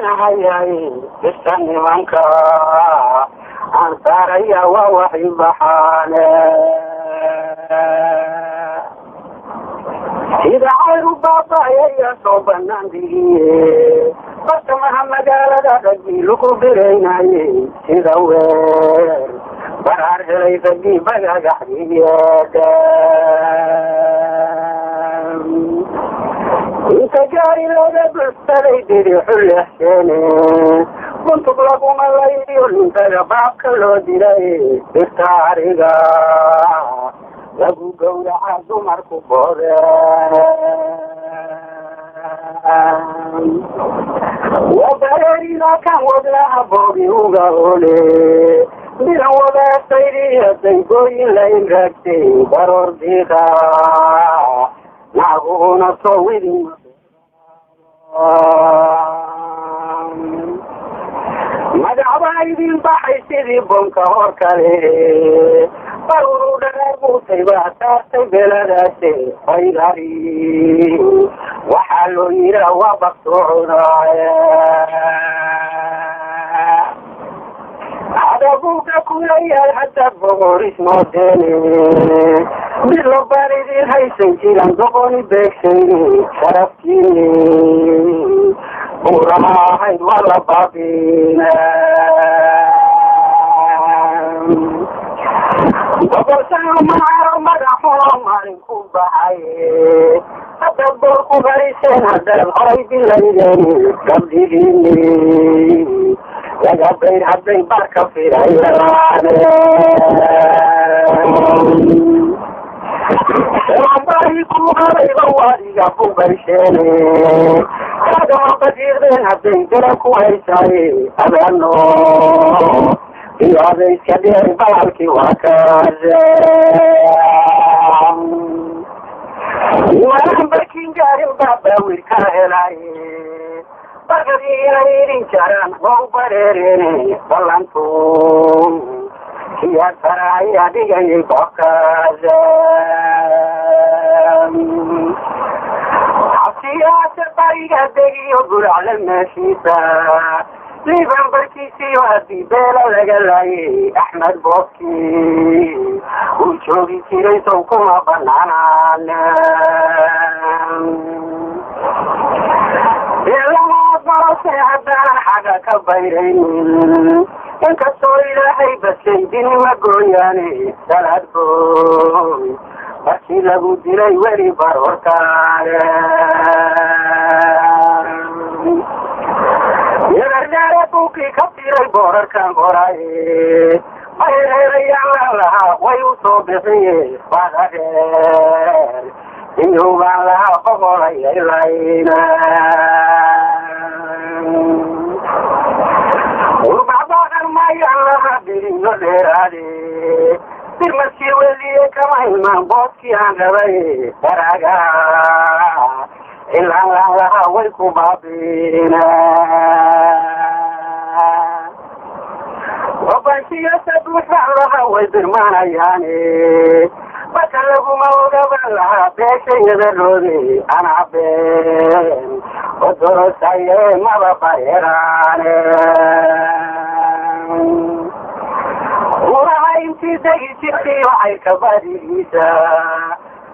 هياي استني منك أنصار يا وحي بحاله إذا عيروا بابا يا صوب النبي بس محمد على دقي لكو بريناي إذا وير برار جلي دقي بقى قحبي انت جاري لو بستلي ديري حل حسيني كنت طلبوا من ليلي وانت لبعك لو ديري بستعرقا لقو قولة عبدو مركو وبرينا كان وبلها بوغي وغاولي بلا وبا سيري يتنقوي لين ركتي برور ديخا نعبونا صويري مدعبا يدين بحي سيدي بونكا هوركالي برورو دنبو سيبا تارتي بلداتي خيراري وحالو يرا وبقصوعنا عدبوك كليا حتى بغور اسمه ديني بلو باردي الهيسن جيلان دقوني بيكسيني شرفتيني وراهي والله بابينا وبرسانو معارو مدحو مالكو بحي أتبوركو بريسين هذا الغريب الليلين قبليني يا بين عبدين باركة في العيران ربايكو غريب واري قبو بريسيني هذا ما قدير بين عبدين دركو هيساي أبانو يا بيس كبير باركي وكازي وانا بركين جاري بابا ويكاهلاي بغدي يرين جاران وبريريني بلانتو يا سرايا ديجي بوكازي عصيات طريقة ديجي يقول على المشيطة ليبان بركيسي وادي بيلا لقلاي أحمد بوكي وشوقي كيري سوكما بنانا إلا ما أصبر سيحدان حاجة كبيرين إنك الصوري لحي بس يديني مقوياني سلاتكم بس لقو ديري وري بروركان يرجعكوكي كثير البورر كان بوراي غير لها ويصوبحي فغير إنه لها فبوراي إلينا وبعض ما يعلها برينو ليرادي برمسي ولي كما إلمان بوكي عن غير براغا إلا لها ويكو بابينا وبنتي يسدوح لها ويدرمان يعني بكلفوا موقبا لها بيشي يدروني أنا عبين ودرس أيام ما بطيراني ورأي انتي دقيتي وحي كباديسا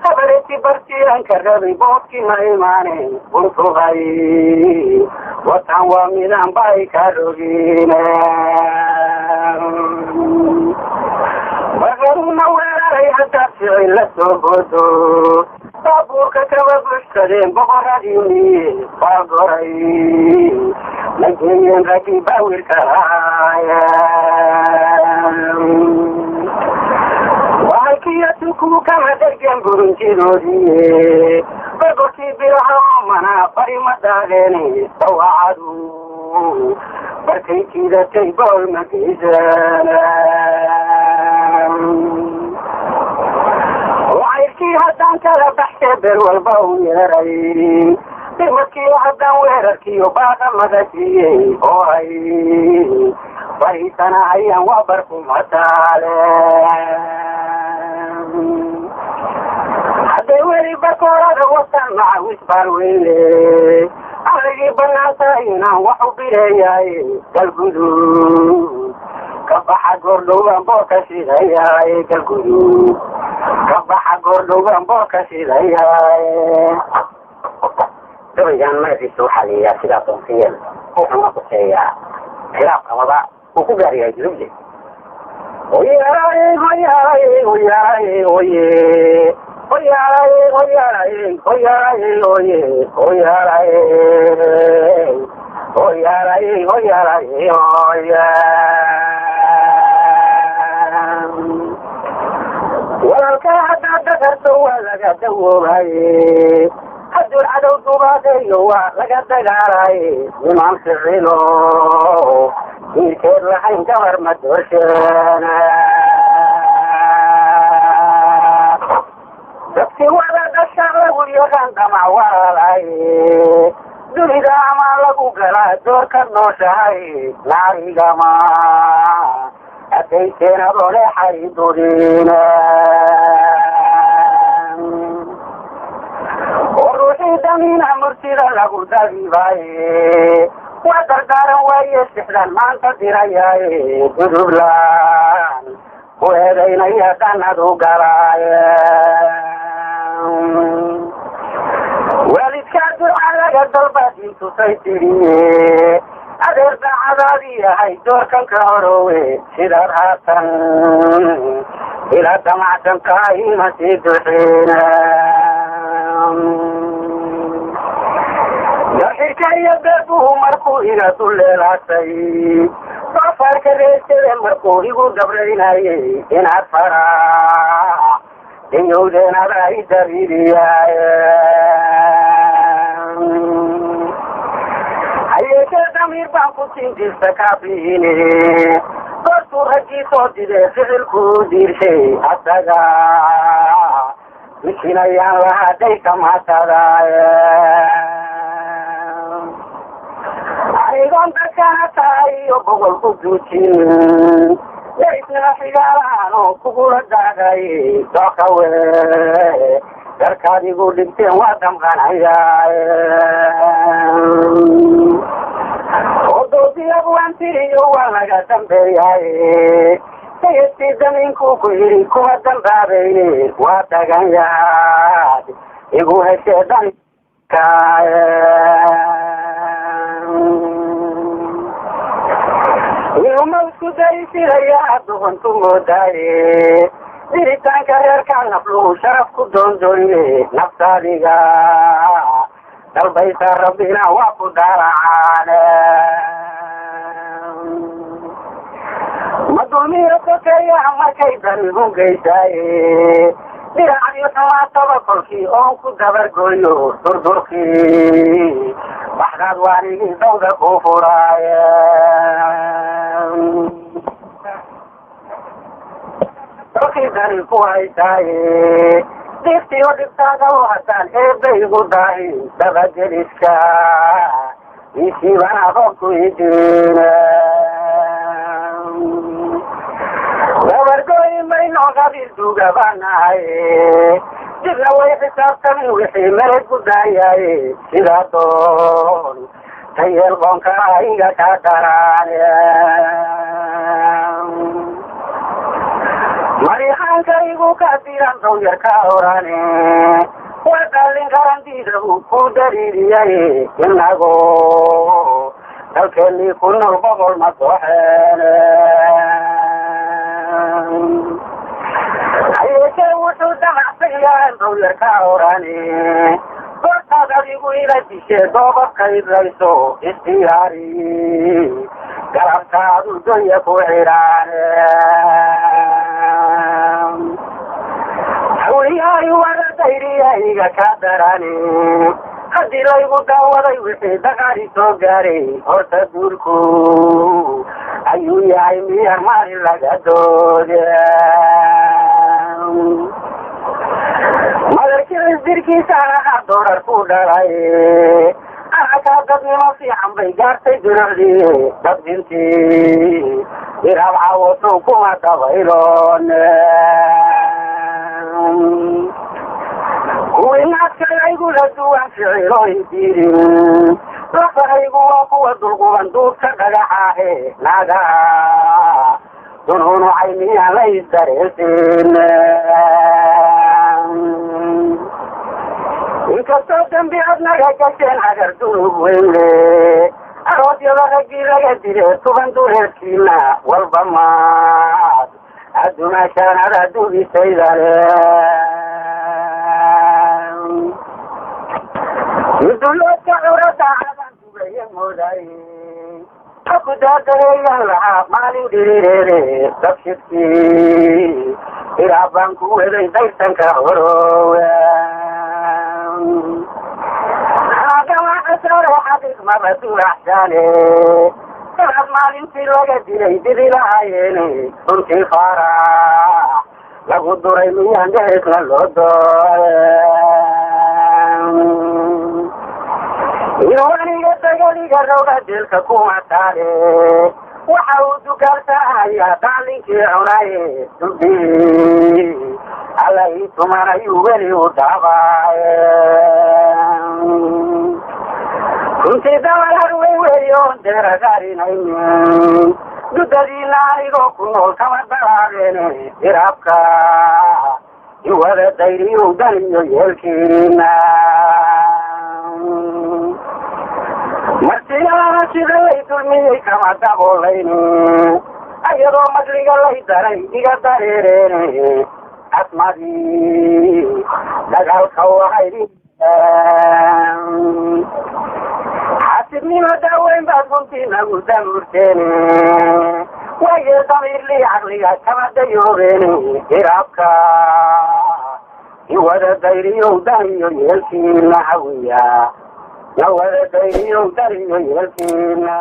خبرتي برتي انكربي بوكي ما إيماني قلتو غي وطعوا ميدان بايك الرجينا وغرونا ويراري حتى فعل السبوتو طابوك كما بشترين بغرديني فاقري لكن ركيبا والكرايا وعكيتكو كما درجن برنجي رودي بقوتي بالعامنا قريمة داليني سوعدو بركيتي ذاتي بالمكيزانا وعيركي هدان كلا بحكبر والباو يري برمكي هدان ويركي وباقا مدكي اوهي فريسنا عيان وبركم وتالي حتى ولي بكورة وطن مع وسبار ويلي arigii banaantayna waxu bireeyay galguduud kabaxa goordhowaan boorka shidayaay galguduud kabaxa goordhowaan boorka shidayaay gabaygan magaciisa waxaa la yidhaha sidaa doonsiyeel wuxuuna kuseeyaa khilaafka wada uu ku gaaryahay jurubje hoyaalay hoyaalay hoyaalay hoye hoyaalay hoyaalay hoyaalay hoye hoyaalay hoyaalay hoyaalay hoya walaalkaa haddaad dagarto waa laga dawoobaye hadduu cadow dubaadeeyo waa laga dagaalaye nimaan ficilo diirkeed lahayn gabar ma doorsheena dadkii wada dhashaan lagu yaqaan dhamac walaalaye dunida amaa lagu galaa doorka nooshahay naarigama haddayseen adoone xaydudina oo ruuxii damiina murtida lagu dabiibaaye waa dardaaran waaye sixdan maanta dirayaaye gudublaan ku eedaynaya dhanadu galaaye waalidkaa durca laga dalbaadintusay tidhiye adeer daacadaadii yahay doorkan ka horowe sidaad haatan ila damacsan tahay ma sii duxiina yaxirka iyo beerbuhu markuu iga duleelaasay doofaarka reesade markuu igu dabraynayey inaad faraa dayowdeenada i dariiriyaaye hayeeshee damiir baan ku sinjista kaabiine goortuu raggii soo didee ficilkuu diirshay asaga mishinayaan lahadhay kamaatadaaye anigoon darkana tahay iyo boqol ku duujin yaisnaa xigaalahan oo kugula daagaye dookawe darkaad igu dhigteen waa damqanayaaye oo doodiyabwaan tiriyo waa laga dambeeyaye sayidkii damiinkuu ku yidhi kuma dambaabayne waa dagan yahaad igu heshee dhankaaye iluma isku daysidayaa duqantu moodaaye diritaanka reerkaa nafluhu sharaf ku doondooye naftaadiga dalbaysa rabbina waa ku daalacaane ma dulmiyo sokeeyaha markay darigu geysaaye diracyo xumaataba kolkii oon ku dabargoyo durdurkii waxdaad waarigii dawda ku furaaye kolkii dari ku haysaaye diiftiyo dhibtaadao hataan eebaygu dahi dabageliska isiibana roobku idiine dabargoy mayno qabiil duuga baanahaye dibna way xisaabtamin wixii meled ku daayaye sidaa doon tayeel qoonkaa iga ka daraane marixaankaygu ka diran dawyarka orane waa daalin karandiida uu ku dariiriyaye inagoo dalkeennii ku nool boqol ma dooxeene hayeeshee wuxuu damacsan yahay dawyarka orane goortaad adigu ila dishee doobabkaydlayso istiyaari galabtaadu donya ku xidhaane hawliyahay wada dayriyayga ka darane haddii laygu daawaday wixii daqaari soo gaaray horta guurku ayuu yahay miyar maalin laga doode madarkii isdirkiisa ahaa doorar ku dhalay anakaa dadnimo fiican bay gaartay dunucdii dadbintii irabcawosow kuma dabayloone kuwii naadka laygula duwan ficilooy diirin lafahaygu waa kuwa dulquban duubka dhagaxaahe naga dunuunu cayniyaan la isdareesin inkastoo dambi ad naga gasheen hagar dunub weynle aroodyada raggii laga dile tuban duleedkiina walba maad addumaashaanada dugisaydale miduloodka curada cadan dugaya mooday aku daadaheeyan lahaa maalin dhirireere dabshidkii ilaa baan ku weday daysanka horowe haagawaacasaare xaqiiq maba duraxsaane salaad maalintii laga dilay didi lahaayeene runtii faarax lagu duray miyaan dheesna loo inuu aniga dagaliga roga dilka kuma taale waxa uu dugaarsaanayaa daclinkii cunaye dulbii alla ii tumanayuu weli u daabaaye runtii dabalar way weyoon deeragaarinaynin dudadiina anigoo ku nool kama daraadeene iraabka iwada dayriyow daniyo yeelkiina martiyaana sida lay dulmiyey kama daboolayne ayadoo madliga lay daray iga dareereene asmadii dagaalka waxay xaasibnimo daaweyn baad runtiinagu damuurteene waaye damiirlii caqliga kama dayoobeene iraabka iwada dayriyow daniyo yeelkiina hawiya nawada dayriyow daniyo yeelkiina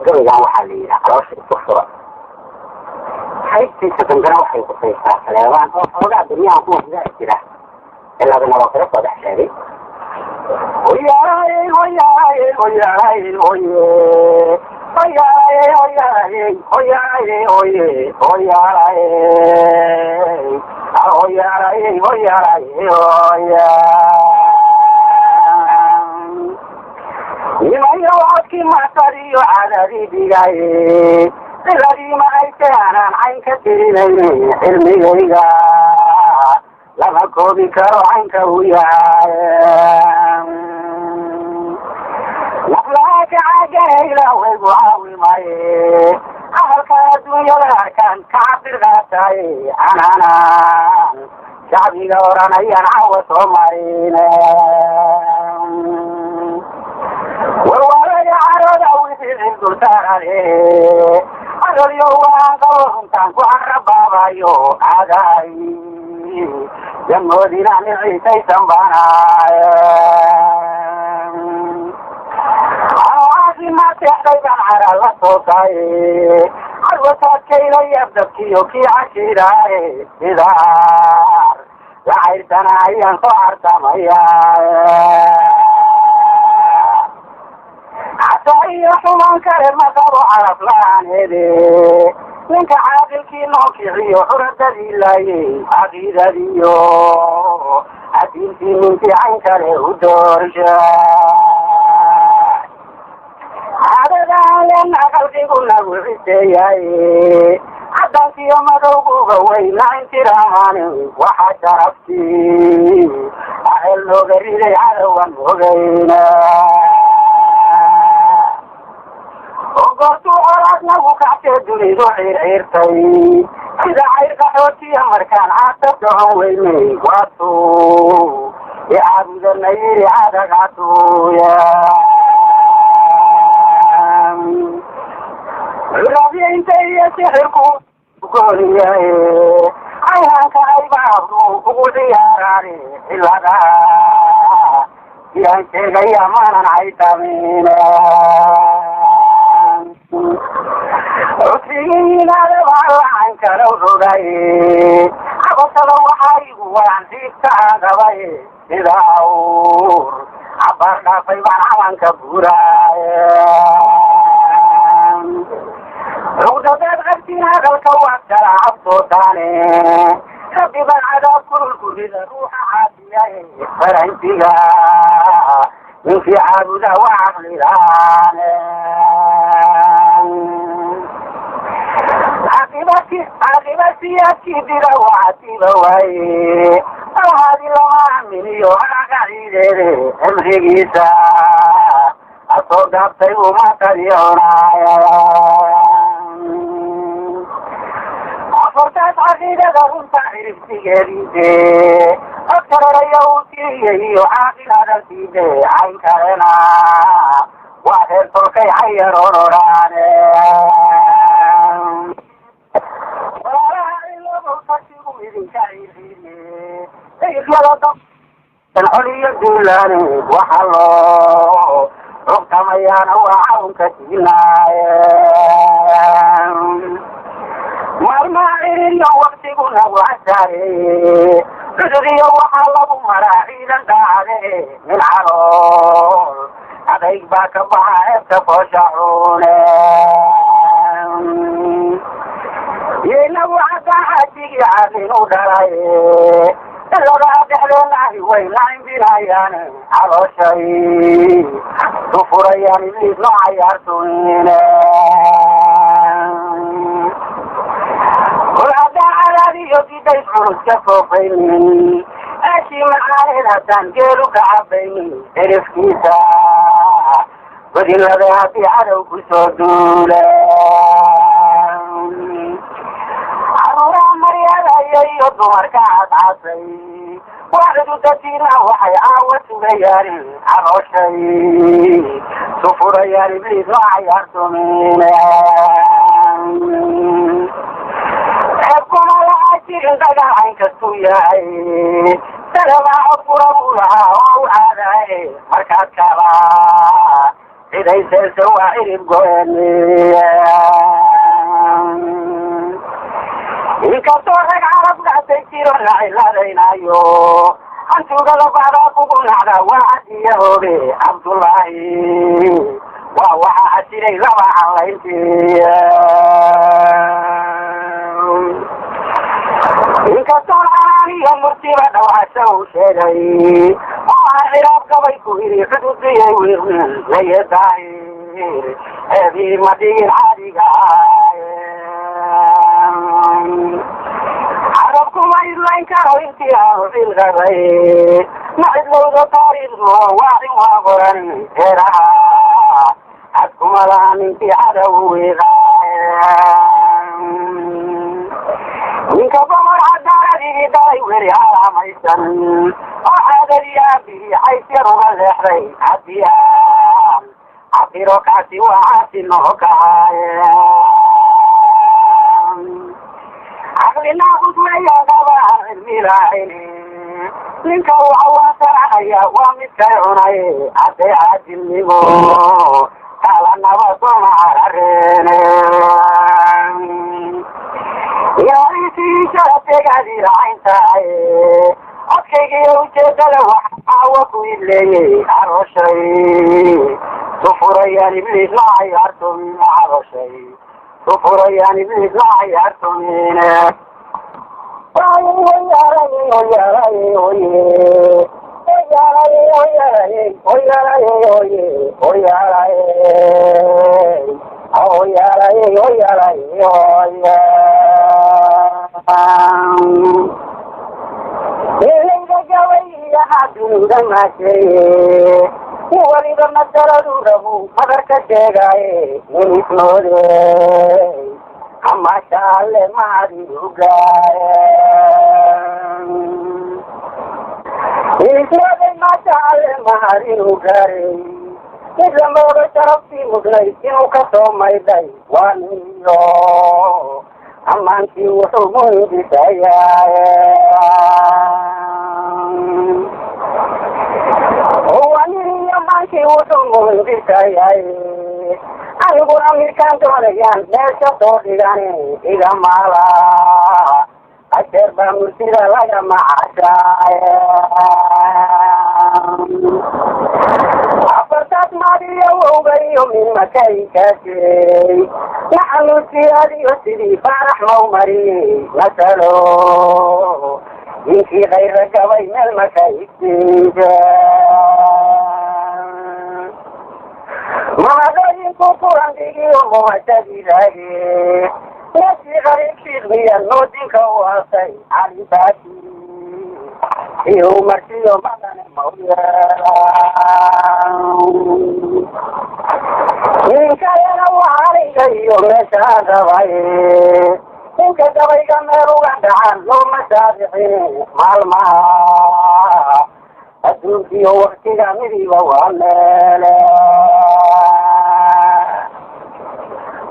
gabaygan waxaa la yidhaha caloosha isku fura haybtiisa dambena waxay kusaysaa saleebaan oo xoogaa dunyahan kuwa gudaha jira ilaadana waa kala soo dhex sheegay hoyaaye hoyaaye hoyaaye hoye hoyaaye hoyaaye hoyaaye hoye hoyaaye hoyaaye hoyaaye hoya nimayo codkii mactariyo cadadii dhigaye siladii mahayse anaan cayn ka tirinayne cilmigayga lama koobi karo caynka u yahay naflaha kacaagahayla waygu caawimaye camalka adduunyada arkaan ka cabir qaataye anaanan shacbiga oranayaan cawa soo marine warwaaraya carooda wixii dulsaarane carolyo waan qabo runtaan ku carabaabayo aday yamoodina niciisaysan baanaaye caafimaadteexday baan cara la soosaye carwataadkayla yabdabkiyo kii cashiiraaye sidaar la cayrsana ayaan soo cartamaya xataa iyo xumaan kale ma qabo carab la-aaneede ninka caaqilkii noo kiciyo xuradadii laayey caqiidadiyo adiintii ninkii cayn kale u doorsha caadadaan lena qalbigu nagu ciseeyaye caddaankiyo madowguba wayna intiraamaani waxa sharaftii acel nooga riday cadowan ogeyna goortuu colaad nagu kactee dunidu ciirciirtay sida cayr qaxootiya markaan caasa socon weynay waatuu icaabudana yiri cadagcatuuya curaabyaynta iyo sixirku gooniyaye cayaanka aybaabnu ugu ciyaaraane cilada yaan sheegaya maanan caytamine cusrigiinaada baa lacan kala rogaye cabasada waxaa igu waan siigta aan qabaye sida awr cabaar dhaafay baan calanka buuraaye cugdadaad qabtiin hadalka waad kala cabsootaane rabbi baan cadaab kululku rida ruuxa caafiyaye farantiga من في عبد وعقل عاقبتي أكيد وعتيب وهي هذه الأمامي وأنا قليل أمريكا أصدقت وما تريونا أفرتت عقيدة دون تعرف تجريدي أكثر اليوتي وعاقل هذا الفيدي عين كرنا واحد تركي حيرون راني الحلي الدولاني وحلو ربط ميانا وعون كتينا مرمائي وقتقنا وعساري رجري وحلو مراحيلا داري من عرول عليك باك بحائب تفشعوني ينو عداعتي عادنو دراي اللغة تحلينا وينعين بنايانا على شيء تفريان اللي نعيرتوني والعداء الذي يجد يسعر الكفوفين أشي معانا تنقلوا كعبين تعرف كيسا ودي الذي على كسودولا يضمر كعد عصي واحد تتينا وحي عاوة بياري على شيء سفر ياري بليد وعيارتو مين حبكم على عشير دقا عينك السوياي سلام عبر أبولها وعاداي مركات كابا إذا يسلسوا عرب قواني inkastooeg carabkaasay jiro raciladaynayo hantuugada bacdaa kugu nacda waa cadiya hoobe cabdullaahi waa waxaa asiray laba calayntii inkastoo caaniyo murtiba dhawasha uu sheegay waxaa ciraab gabay ku yidhi xududiyay wiiqnin layadaahir eedii ma dhigin caadiga عربكم أيضاً كانوا انتهاء في الغبي نعد لوضة طارق وواعد وغرن إرها حدكم الآن انتهاء وغاية من كبمر عداري داي وريها ميسن وحاد اليابي حيث يرغى الإحري عديان عبي ركعتي وعاتي النهكاية عقلنا قدوة يا غباء الملاحين منك وعواسا يا ومتك عني عدي عدي النمو قال النبطون على الرين يا ريسي شرطك عدي رعين تاي أبكيك يوجد لوحاوك اللي عرشي سفرياني بليس لا عيارتم من عرشي سفرياني بليس لا عيارتم من ولد مثل له فذاك الشيء من اسمه أما شاء الله ما يوجد إسمه ما شاء الله ما يوجد إذا ما بشرب في مغني كنوك ما يدعي وانيو أما أنت وصومه بسيا وانيو أما أنت وصومه بسيا أقول أمريكان دوليان ليس صديقاني إذا مالا أشرب مرسيلا لك معاشا أفرتات مالي وغير من مكايكاتي نحن السيادي وسيدي فرح مومري مثلو يمشي غيرك بين المكايكي intuu kulan dhigiyo muctadilaye nasi qariibkiismiya noodinka u hasay cali baakiri iyo martiyo madane mawyeela ninkayana waxaaniga iyo meeshaan rabaye ninka gabayga meel uga dhacan looma saabixin maalmaha adduunkiyo waktiga midiiba waa meele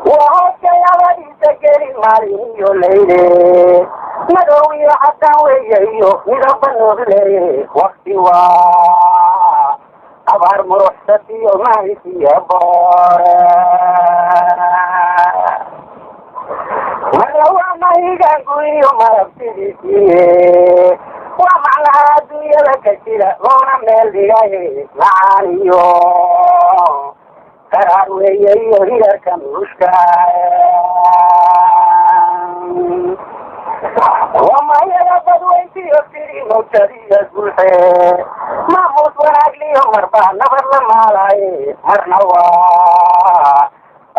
waa hooskayabadiisa geli maalin iyo leyle madow iyo xasan weeye iyo midaba noogle wakti waa abaar muruxsad iyo mahis iyo boore marna waa mahigaanku iyo malabsidiisiiye waa macnaha adduunyada ka jira loona meel dhigaye macaan iyo qaraar weeye iyo hirarka nuushka wamayada badweyntiyo tiri mawjadiya gulxe maamuus wanaagliyo marba nabar la maalaye marna waa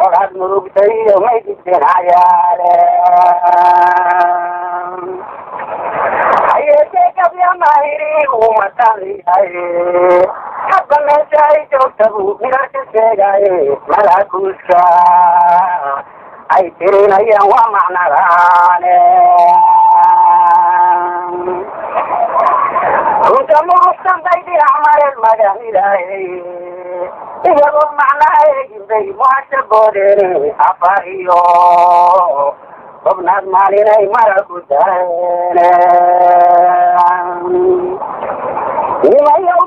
ogaad murugta iyo maydiseen cayaale hayeeshee gabya mahiri uu mataliyaye hadda meesha ay joogta buu mirarka sheegaye malaakuuska ay tirinayaan waa macnadaane runta murugsan bay dhinac mareen maganilaye iyagoo macnaha eegibay muasha boodeene afar iyo tobnaad maalinay maraku dareene nimayow